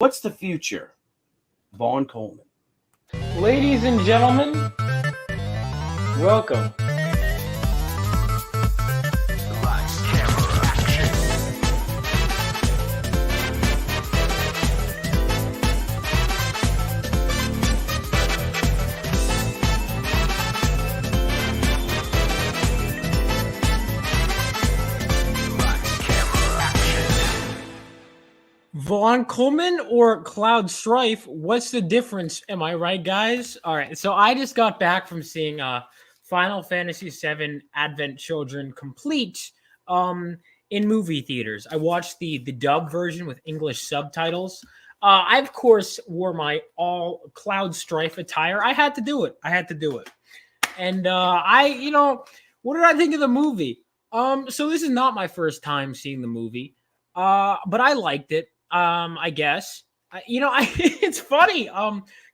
What's the future? Vaughn Coleman. Ladies and gentlemen, welcome. Vaughn Coleman or Cloud Strife? What's the difference? Am I right, guys? All right. So I just got back from seeing Final Fantasy VII Advent Children complete in movie theaters. I watched the dub version with English subtitles. I of course wore my all Cloud Strife attire. I had to do it. And what did I think of the movie? So this is not my first time seeing the movie. But I liked it. I guess. It's funny.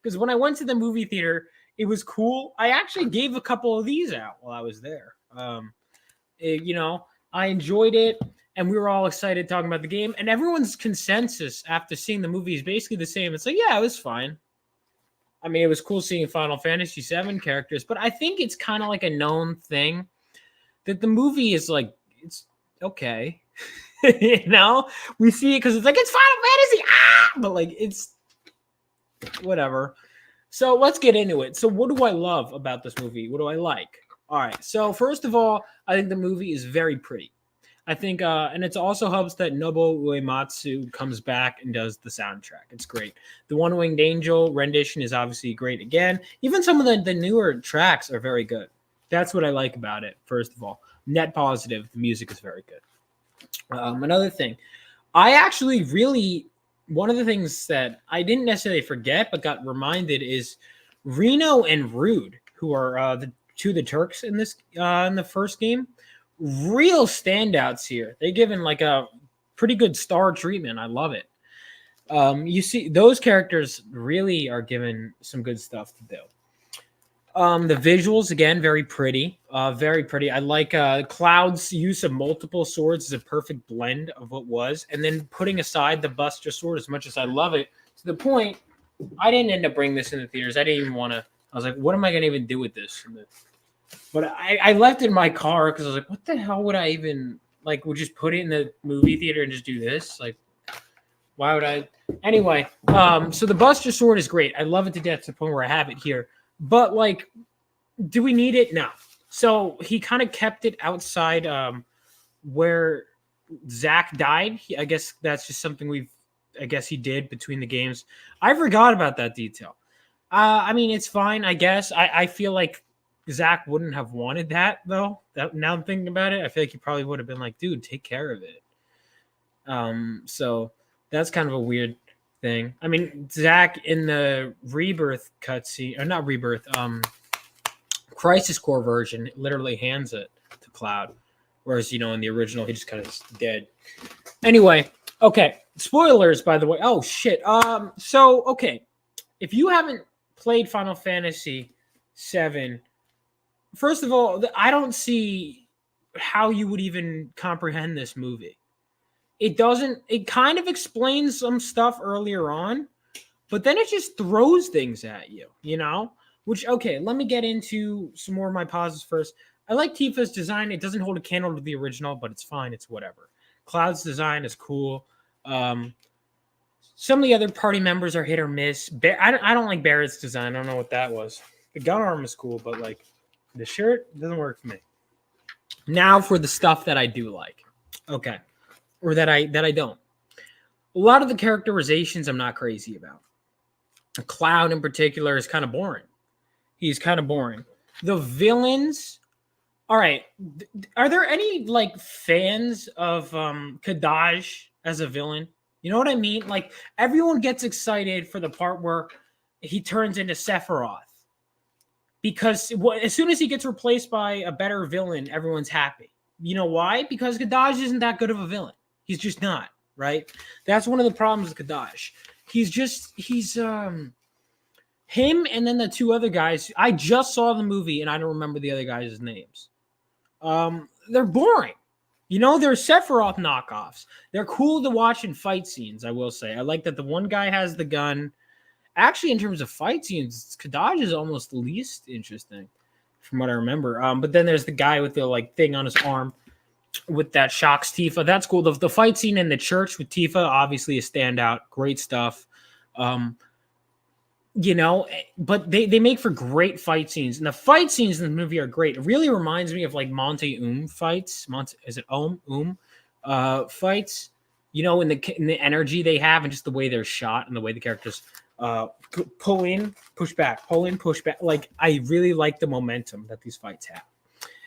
Because when I went to the movie theater, it was cool. I actually gave a couple of these out while I was there. I enjoyed it, and we were all excited talking about the game. And everyone's consensus after seeing the movie is basically the same. It's like, yeah, it was fine. I mean, it was cool seeing Final Fantasy VII characters, but I think it's kind of like a known thing that the movie is like, it's okay. We see it because it's like it's Final Fantasy, but like it's whatever. So let's get into it. So what do I love about this movie? What do I like? All right. So first of all, I think the movie is very pretty. I think, and it also helps that Nobuo Uematsu comes back and does the soundtrack. It's great. The One Winged Angel rendition is obviously great again. Even some of the newer tracks are very good. That's what I like about it. First of all, net positive. The music is very good. Another thing, I actually really, one of the things that I didn't necessarily forget but got reminded is Reno and Rude, who are the Turks in this in the first game. Real standouts here. They're given like a pretty good star treatment. I love it. You see, those characters really are given some good stuff to do. The visuals, again, very pretty. Very pretty. I like Cloud's use of multiple swords is a perfect blend of what was. And then putting aside the Buster Sword, as much as I love it, to the point, I didn't end up bringing this in the theaters. I didn't even want to. I was like, what am I going to even do with this? But I left it in my car because I was like, what the hell would I even, like, would just put it in the movie theater and just do this? Like, why would I? Anyway, so the Buster Sword is great. I love it to death to the point where I have it here. But, like, do we need it? No. So he kind of kept it outside where Zack died. I guess that's just something he did between the games. I forgot about that detail. I mean, it's fine, I guess. I feel like Zack wouldn't have wanted that, though. Now I'm thinking about it, I feel like he probably would have been like, dude, take care of it. So that's kind of a weird thing. I mean, Zack in the Rebirth cutscene, or not Rebirth, Crisis Core version literally hands it to Cloud, whereas in the original he just kind of is dead. Anyway, okay, spoilers by the way. Oh shit. So okay, if you haven't played Final Fantasy VII, first of all, I don't see how you would even comprehend this movie. It kind of explains some stuff earlier on, but then it just throws things at you, Which, okay, let me get into some more of my positives first. I like Tifa's design. It doesn't hold a candle to the original, but it's fine. It's whatever. Cloud's design is cool. Some of the other party members are hit or miss. I don't like Barrett's design. I don't know what that was. The gun arm is cool, but, like, the shirt doesn't work for me. Now for the stuff that I do like. Okay. Or that I don't. A lot of the characterizations I'm not crazy about. Cloud in particular is kind of boring. He's kind of boring. The villains, all right. Are there any like fans of Kadaj as a villain? You know what I mean? Like everyone gets excited for the part where he turns into Sephiroth. Because as soon as he gets replaced by a better villain, everyone's happy. You know why? Because Kadaj isn't that good of a villain. He's just not, right? That's one of the problems with Kadaj. He's him and then the two other guys. I just saw the movie and I don't remember the other guys' names. They're boring. You know, they're Sephiroth knockoffs. They're cool to watch in fight scenes, I will say. I like that the one guy has the gun. Actually, in terms of fight scenes, Kadaj is almost the least interesting from what I remember. But then there's the guy with the like thing on his arm with that shocks Tifa. That's cool. The fight scene in the church with Tifa, obviously a standout. Great stuff. You know, but they make for great fight scenes, and the fight scenes in the movie are great. It really reminds me of like Monte fights. Is it fights? You know, in the energy they have, and just the way they're shot, and the way the characters pull in, push back, pull in, push back. Like I really like the momentum that these fights have,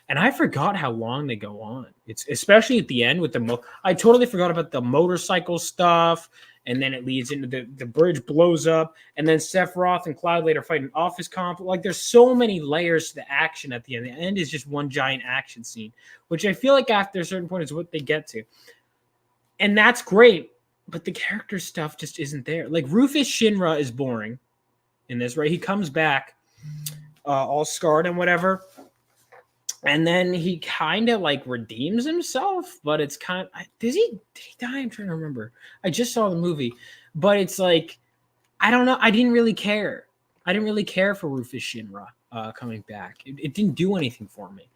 and I forgot how long they go on. It's especially at the end with I totally forgot about the motorcycle stuff. And then it leads into the bridge blows up, and then Sephiroth and Cloud later fight an office comp. Like there's so many layers to the action at the end. The end is just one giant action scene, which I feel like after a certain point is what they get to. And that's great, but the character stuff just isn't there. Like Rufus Shinra is boring in this, right? He comes back all scarred and whatever. And then he kind of like redeems himself, but it's kind of did he die? I'm trying to remember. I just saw the movie, but it's like I don't know. I didn't really care. I didn't really care for Rufus Shinra coming back. It didn't do anything for me.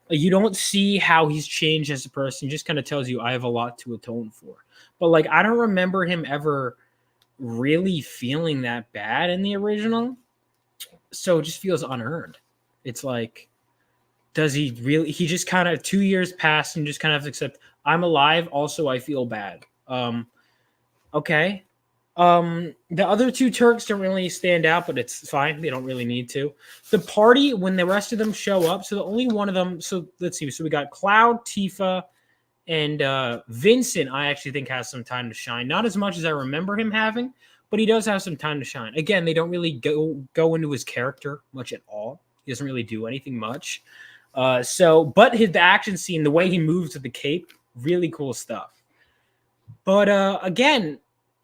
Like, you don't see how he's changed as a person. He just kind of tells you I have a lot to atone for. But like I don't remember him ever really feeling that bad in the original, so it just feels unearned. It's like. Does he really? He just kind of 2 years passed and just kind of accept I'm alive. Also, I feel bad. Okay. The other two Turks don't really stand out, but it's fine. They don't really need to. The party when the rest of them show up. So the only one of them. So let's see. So we got Cloud, Tifa, and Vincent. I actually think has some time to shine. Not as much as I remember him having, but he does have some time to shine. Again, they don't really go into his character much at all. He doesn't really do anything much. But the action scene, the way he moves with the cape, really cool stuff. But again,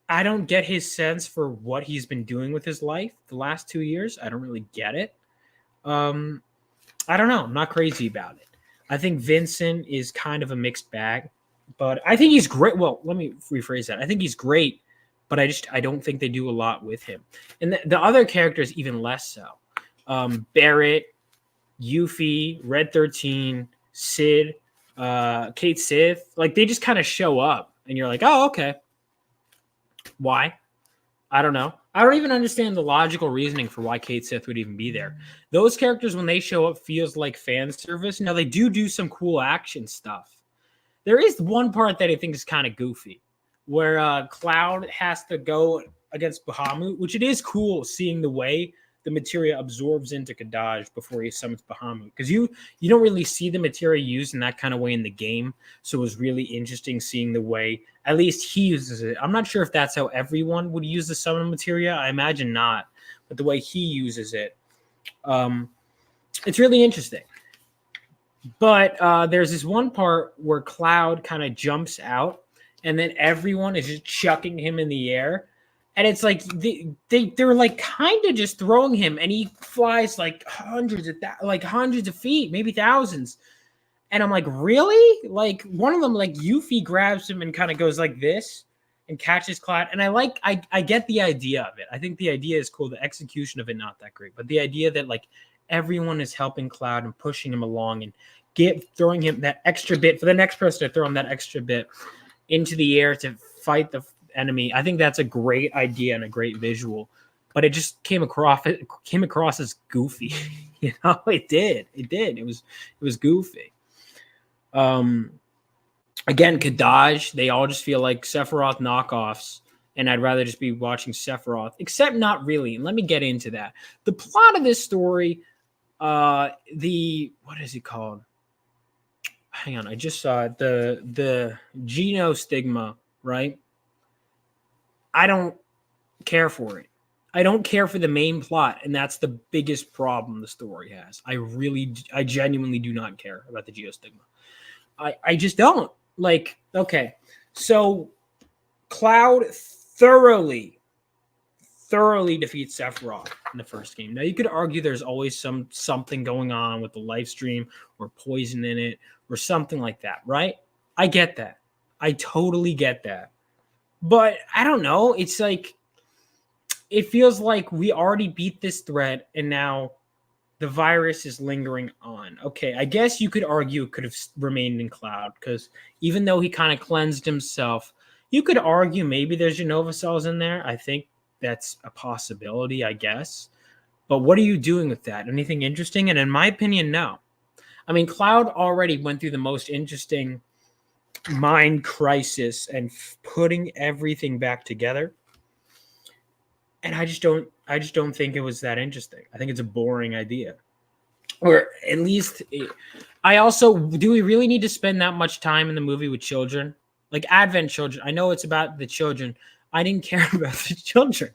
I don't get his sense for what he's been doing with his life the last 2 years. I don't really get it. I don't know. I'm not crazy about it. I think Vincent is kind of a mixed bag, but I think he's great. Well, let me rephrase that. I think he's great, but I don't think they do a lot with him. And the other characters even less so. Barrett, Yuffie, Red 13, Sid, Kate Sith, like they just kind of show up and you're like, oh, okay. Why? I don't know. I don't even understand the logical reasoning for why Kate Sith would even be there. Those characters, when they show up, feels like fan service. Now, they do some cool action stuff. There is one part that I think is kind of goofy, where Cloud has to go against Bahamut, which it is cool seeing the way the materia absorbs into Kadaj before he summons Bahamut. Because you don't really see the materia used in that kind of way in the game. So it was really interesting seeing the way, at least he uses it. I'm not sure if that's how everyone would use the summon materia. I imagine not. But the way he uses it, it's really interesting. But there's this one part where Cloud kind of jumps out, and then everyone is just chucking him in the air. And it's like they're like kind of just throwing him, and he flies like hundreds of feet, maybe thousands. And I'm like, really? Like one of them, like Yuffie grabs him and kind of goes like this and catches Cloud. And I get the idea of it. I think the idea is cool. The execution of it not that great, but the idea that like everyone is helping Cloud and pushing him along and throwing him that extra bit for the next person to throw him that extra bit into the air to fight the enemy. I think that's a great idea and a great visual, but it just came across as goofy. You know, it did. It was goofy. Again, Kadaj, they all just feel like Sephiroth knockoffs, and I'd rather just be watching Sephiroth, except not really. And let me get into that. The plot of this story, what is it called? Hang on, I just saw it. The Geno stigma, right? I don't care for it. I don't care for the main plot, and that's the biggest problem the story has. I genuinely do not care about the geostigma. I just don't. Like, okay, so Cloud thoroughly defeats Sephiroth in the first game. Now, you could argue there's always something going on with the life stream or poison in it or something like that, right? I get that. I totally get that. But I don't know. It's like, it feels like we already beat this threat and now the virus is lingering on. Okay, I guess you could argue it could have remained in Cloud because even though he kind of cleansed himself, you could argue maybe there's Genova cells in there. I think that's a possibility, I guess. But what are you doing with that? Anything interesting? And in my opinion, no. I mean, Cloud already went through the most interesting mind crisis and putting everything back together. And I just don't think it was that interesting. I think it's a boring idea. Or at least I also, do we really need to spend that much time in the movie with children? Like Advent children. I know it's about the children. I didn't care about the children.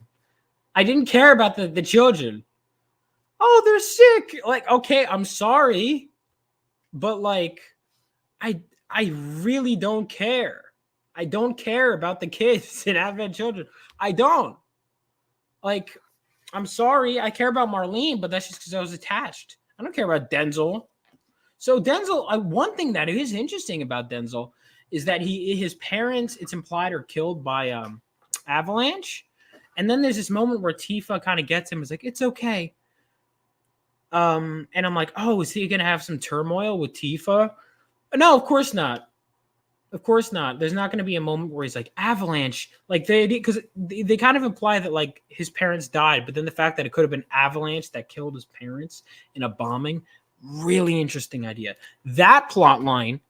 I didn't care about the children. Oh, they're sick. Like, okay, I'm sorry. But like, I really don't care. I don't care about the kids and Advent children. I don't. Like, I'm sorry. I care about Marlene, but that's just because I was attached. I don't care about Denzel. So Denzel, one thing that is interesting about Denzel is that his parents, it's implied, are killed by Avalanche. And then there's this moment where Tifa kind of gets him. It's like, it's okay. And I'm like, oh, is he going to have some turmoil with Tifa? No, of course not. Of course not. There's not going to be a moment where he's like, Avalanche. Like, because they kind of imply that, like, his parents died, but then the fact that it could have been Avalanche that killed his parents in a bombing, really interesting idea. That plot line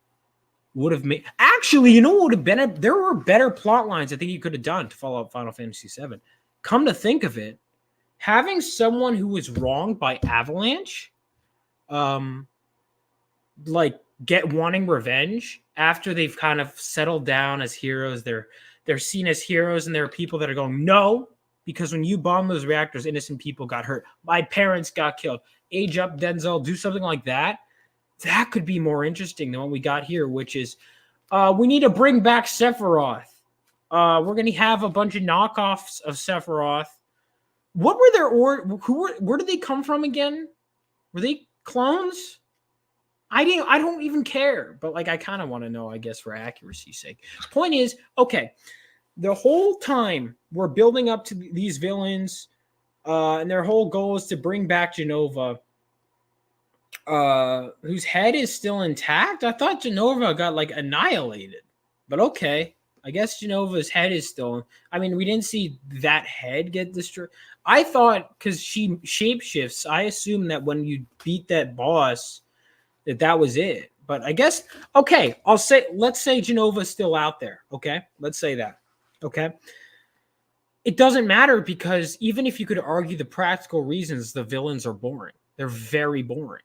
would have made... Actually, you know what would have been? There were better plot lines I think you could have done to follow up Final Fantasy VII. Come to think of it, having someone who was wronged by Avalanche, like, get wanting revenge after they've kind of settled down as heroes. They're seen as heroes, and there are people that are going, no, because when you bomb those reactors, innocent people got hurt. My parents got killed. Age up Denzel, do something like that. That could be more interesting than what we got here, which is we need to bring back Sephiroth. We're going to have a bunch of knockoffs of Sephiroth. What were their where did they come from again? Were they clones? I don't even care, but like I kind of want to know, I guess, for accuracy's sake. Point is, okay, the whole time we're building up to these villains, and their whole goal is to bring back Genova, whose head is still intact. I thought Genova got like annihilated, but okay, I guess Genova's head is still. I mean, we didn't see that head get destroyed. I thought because she shapeshifts, I assumed that when you beat that boss, that was it. But I guess, okay, let's say Genova's still out there. Okay, let's say that. Okay, it doesn't matter because even if you could argue the practical reasons, the villains are boring. They're very boring.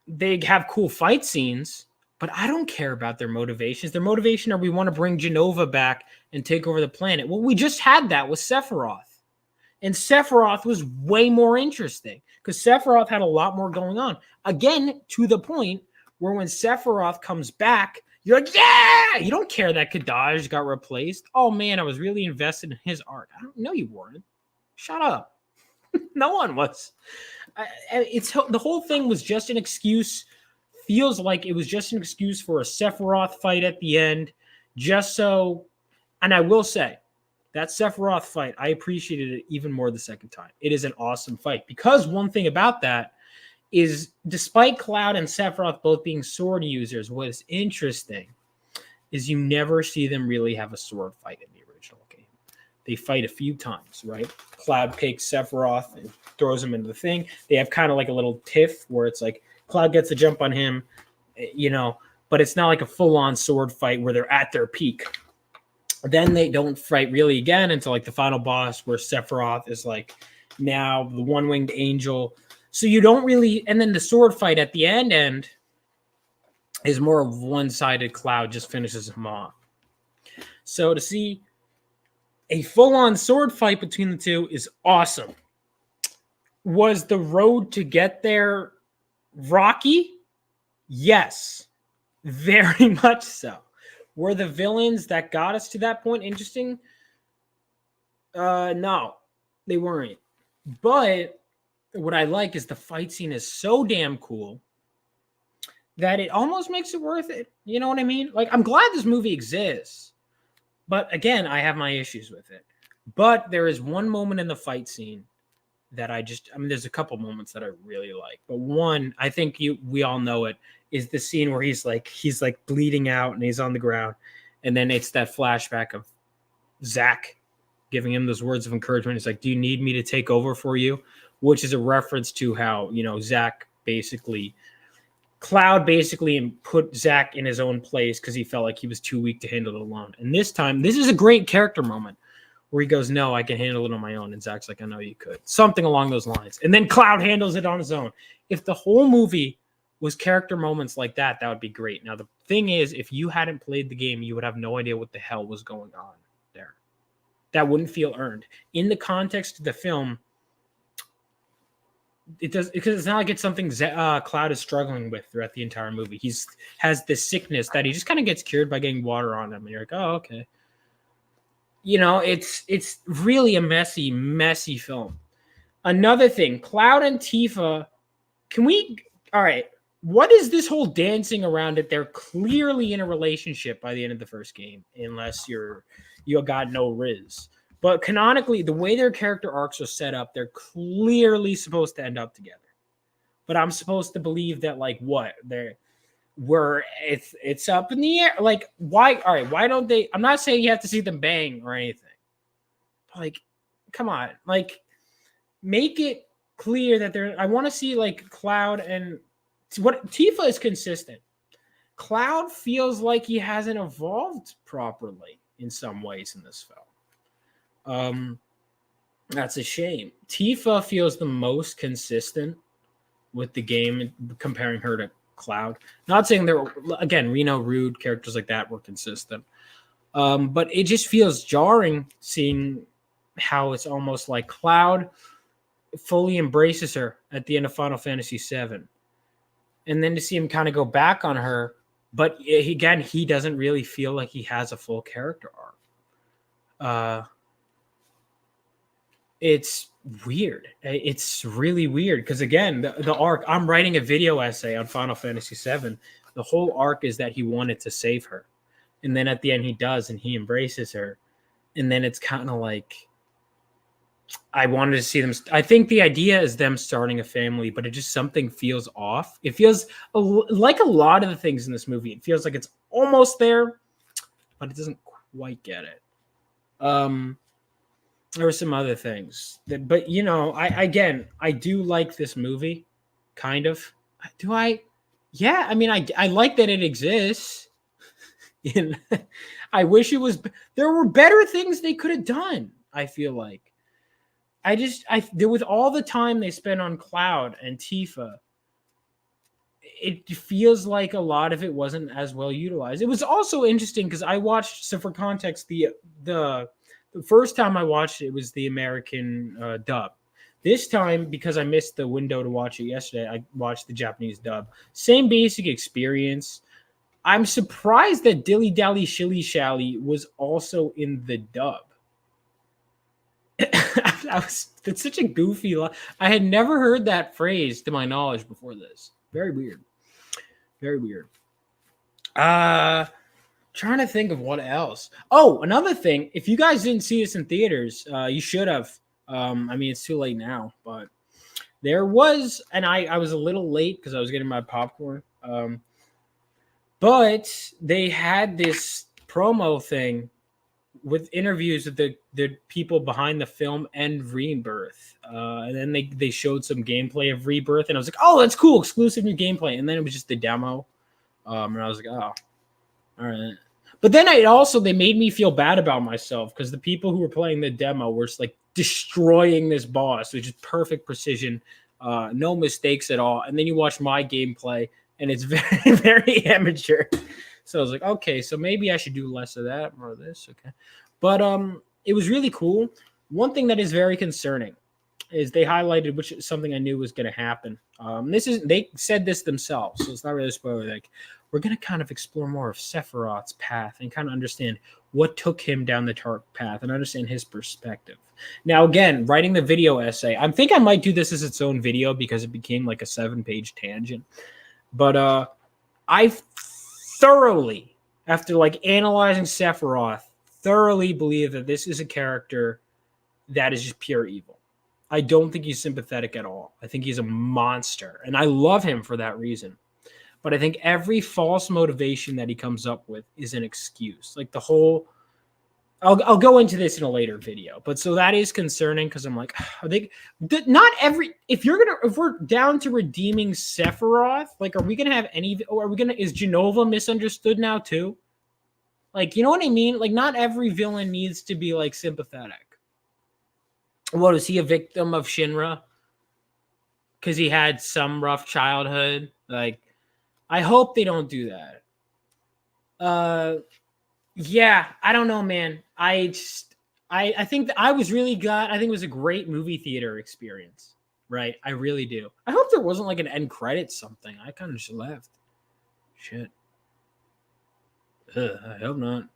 They have cool fight scenes, but I don't care about their motivations. Their motivation are we want to bring Genova back and take over the planet. Well, we just had that with Sephiroth. And Sephiroth was way more interesting because Sephiroth had a lot more going on. Again, to the point where when Sephiroth comes back, you're like, yeah! You don't care that Kadaj got replaced. Oh, man, I was really invested in his art. I don't know you weren't. Shut up. No one was. The whole thing was just an excuse. Feels like it was just an excuse for a Sephiroth fight at the end. Just so, and I will say, that Sephiroth fight, I appreciated it even more the second time. It is an awesome fight because one thing about that is despite Cloud and Sephiroth both being sword users, what is interesting is you never see them really have a sword fight in the original game. They fight a few times, right? Cloud takes Sephiroth and throws him into the thing. They have kind of like a little tiff where it's like Cloud gets a jump on him, but it's not like a full-on sword fight where they're at their peak. Then they don't fight really again until like the final boss where Sephiroth is like now the one-winged angel. So you don't really, and then the sword fight at the end is more of one-sided. Cloud just finishes him off. So to see a full-on sword fight between the two is awesome. Was the road to get there rocky? Yes, very much so. Were the villains that got us to that point interesting? No, they weren't. But what I like is the fight scene is so damn cool that it almost makes it worth it. You know what I mean? Like, I'm glad this movie exists, but again, I have my issues with it. But there is one moment in the fight scene that I mean, there's a couple moments that I really like, but one, I think we all know it, is the scene where he's like bleeding out and he's on the ground. And then it's that flashback of Zach giving him those words of encouragement. It's like, do you need me to take over for you? Which is a reference to how, Cloud basically put Zach in his own place because he felt like he was too weak to handle it alone. And this time, this is a great character moment where he goes, no, I can handle it on my own. And Zach's like, I know you could. Something along those lines. And then Cloud handles it on his own. If the whole movie was character moments like that, that would be great. Now, the thing is, if you hadn't played the game, you would have no idea what the hell was going on there. That wouldn't feel earned. In the context of the film, it does, because it's not like it's something Cloud is struggling with throughout the entire movie. Has this sickness that he just kind of gets cured by getting water on him. And you're like, oh, okay. It's really a messy film. Another thing, Cloud and Tifa, all right, what is this whole dancing around it? They're clearly in a relationship by the end of the first game, unless you got no Riz. But canonically, the way their character arcs are set up, they're clearly supposed to end up together. But I'm supposed to believe that, it's up in the air. Like, why? All right, why don't they? I'm not saying you have to see them bang or anything. But like, come on, like, make it clear that they're. I want to see like Cloud and what Tifa is consistent. Cloud feels like he hasn't evolved properly in some ways in this film. That's a shame. Tifa feels the most consistent with the game, comparing her to Cloud. Not saying there were, again, Reno, Rude, characters like that were consistent. But it just feels jarring seeing how it's almost like Cloud fully embraces her at the end of Final Fantasy VII. And then to see him kind of go back on her, but again, he doesn't really feel like he has a full character arc. It's weird. It's really weird because, again, the arc, I'm writing a video essay on Final Fantasy VII. The whole arc is that he wanted to save her. And then at the end he does, and he embraces her. And then it's kind of like, I wanted to see them. I think the idea is them starting a family, but it just, something feels off. It feels like a lot of the things in this movie. It feels like it's almost there, but it doesn't quite get it. There were some other things but I do like this movie, kind of. Do I? Yeah, I mean, I like that it exists. And I wish it was. There were better things they could have done. I feel like. With all the time they spent on Cloud and Tifa, it feels like a lot of it wasn't as well utilized. It was also interesting because I watched. So for context, the first time I watched it was the American dub. This time, because I missed the window to watch it yesterday, I watched the Japanese dub. Same basic experience. I'm surprised that Dilly Dally Shilly Shally was also in the dub. It's such a goofy line. I had never heard that phrase to my knowledge before this. Very weird. Very weird. Trying to think of what else. Oh, another thing. If you guys didn't see this in theaters, you should have. I mean, it's too late now, but there was, and I was a little late because I was getting my popcorn. But they had this promo thing with interviews with the people behind the film and Rebirth. And then they showed some gameplay of Rebirth, and I was like, oh, that's cool, exclusive new gameplay. And then it was just the demo. And I was like, oh, all right. But then they made me feel bad about myself because the people who were playing the demo were just like destroying this boss, which is perfect precision, no mistakes at all. And then you watch my gameplay, and it's very, very amateur. So I was like, okay, so maybe I should do less of that, more of this. Okay. But it was really cool. One thing that is very concerning is they highlighted, which is something I knew was going to happen. They said this themselves, so it's not really a spoiler. Like, we're going to kind of explore more of Sephiroth's path and kind of understand what took him down the dark path and understand his perspective. Now, again, writing the video essay, I think I might do this as its own video because it became like a 7-page tangent. But I thoroughly, after like analyzing Sephiroth, thoroughly believe that this is a character that is just pure evil. I don't think he's sympathetic at all. I think he's a monster, and I love him for that reason. But I think every false motivation that he comes up with is an excuse. Like the whole, I'll go into this in a later video, but so that is concerning because I'm like, I think not every, if we're down to redeeming Sephiroth, like, are we gonna have any? Or are we gonna? Is Genova misunderstood now too? Like, you know what I mean? Like, not every villain needs to be like sympathetic. What, is he a victim of Shinra? Because he had some rough childhood. Like, I hope they don't do that. Yeah, I don't know, man. I think that I was really glad. I think it was a great movie theater experience, right? I really do. I hope there wasn't like an end credits something. I kind of just left. Shit. I hope not.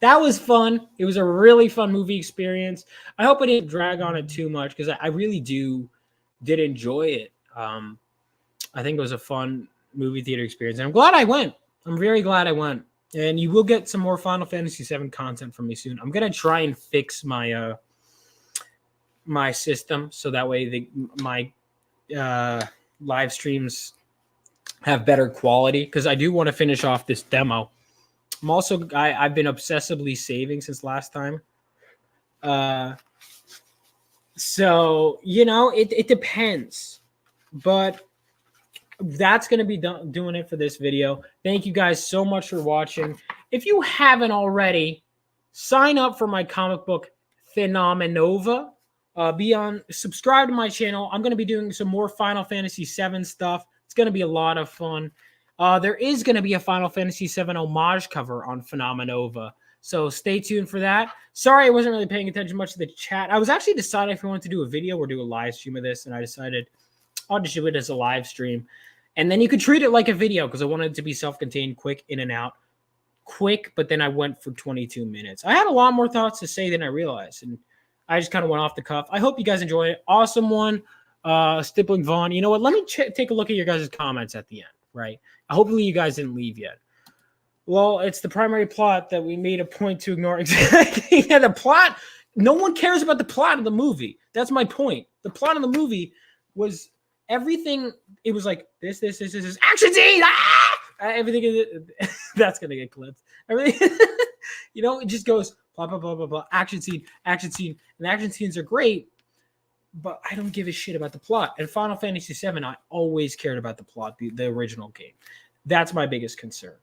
That was fun. It was a really fun movie experience. I hope I didn't drag on it too much because I really did enjoy it. I think it was a fun movie theater experience, and I'm glad I went. I'm very glad I went. And you will get some more Final Fantasy VII content from me soon. I'm gonna try and fix my my system so that way my live streams have better quality, because I do want to finish off this demo. I've been obsessively saving since last time. So, you know, it depends. But that's going to be doing it for this video. Thank you guys so much for watching. If you haven't sign up for my comic book Phenomenova. Subscribe to my channel. I'm going to be doing some more Final Fantasy VII stuff. It's going to be a lot of fun. There is going to be a Final Fantasy VII homage cover on Phenomenova, so stay tuned for that. Sorry, I wasn't really paying attention much to the chat. I was actually deciding if I wanted to do a video or do a live stream of this, and I decided I'll just do it as a live stream. And then you could treat it like a video because I wanted it to be self-contained, quick, in and out. Quick, but then I went for 22 minutes. I had a lot more thoughts to say than I realized, and I just kind of went off the cuff. I hope you guys enjoyed it. Awesome one. Stippling Vaughn. You know what? Let me take a look at your guys' comments at the end, right? Hopefully you guys didn't leave yet. Well, it's the primary plot that we made a point to ignore. Exactly. Yeah, the plot. No one cares about the plot of the movie. That's my point. The plot of the movie was everything. It was like this action scene. Ah! Everything. That's gonna get clipped. Everything. You know, it just goes blah blah blah blah blah. Action scene, and the action scenes are great. But I don't give a shit about the plot. And Final Fantasy VII, I always cared about the plot, the original game. That's my biggest concern.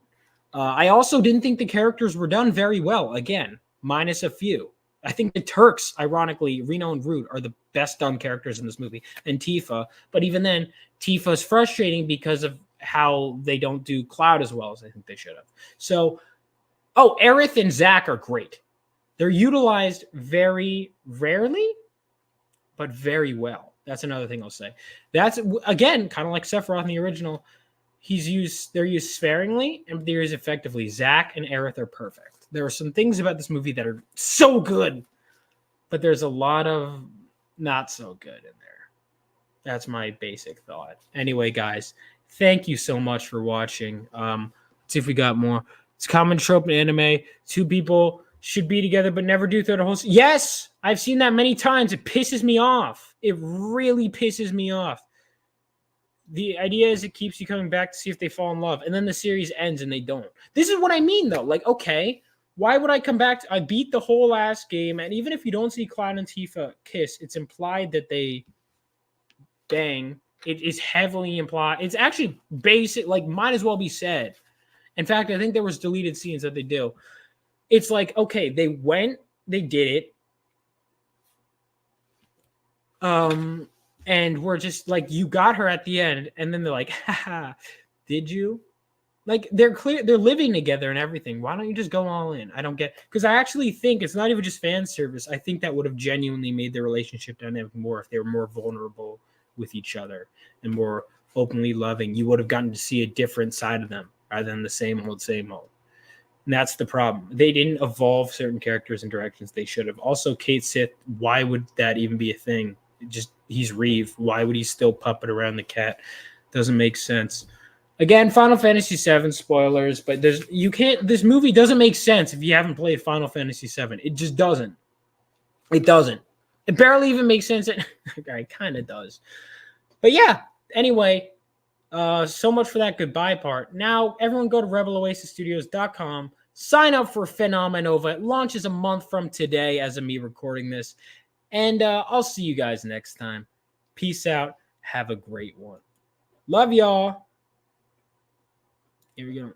I also didn't think the characters were done very well, again, minus a few. I think the Turks, ironically, Reno and Root, are the best done characters in this movie, and Tifa. But even then, Tifa's frustrating because of how they don't do Cloud as well as I think they should have. So, Aerith and Zack are great. They're utilized very rarely, but very well. That's another thing I'll say. That's, again, kind of like Sephiroth in the original. They're used sparingly and they're used effectively. Zack and Aerith are perfect. There are some things about this movie that are so good, but there's a lot of not so good in there. That's my basic thought. Anyway, guys, thank you so much for watching. Let's see if we got more. It's a common trope in anime. Two people should be together but never do throughout the whole. Yes, I've seen that many times. It pisses me off. It really pisses me off. The idea is it keeps you coming back to see if they fall in love, and then the series ends and they don't. This is what I mean, though. Like, okay, why would I come back? I beat the whole last game, and even if you don't see Cloud and Tifa kiss, it's implied that they bang. It is heavily implied. It's actually basic. Like, might as well be said. In fact, I think there was deleted scenes that they do. It's like, okay, they did it. And we're just like, you got her at the end, and then they're like, haha, did you? Like, they're living together and everything. Why don't you just go all in? I don't get, because I actually think it's not even just fan service. I think that would have genuinely made their relationship dynamic more if they were more vulnerable with each other and more openly loving. You would have gotten to see a different side of them rather than the same old, same old. And that's the problem. They didn't evolve certain characters in directions they should have. Also, Cait Sith, why would that even be a thing? He's Reeve. Why would he still puppet around the cat? Doesn't make sense. Again, Final Fantasy VII spoilers, but this movie doesn't make sense if you haven't played Final Fantasy VII. It just doesn't. It doesn't. It barely even makes sense. It kind of does. But yeah, anyway, so much for that goodbye part. Now, everyone go to RebelOasisStudios.com. Sign up for Phenomenova. It launches a month from today as of me recording this. And I'll see you guys next time. Peace out. Have a great one. Love y'all. Here we go.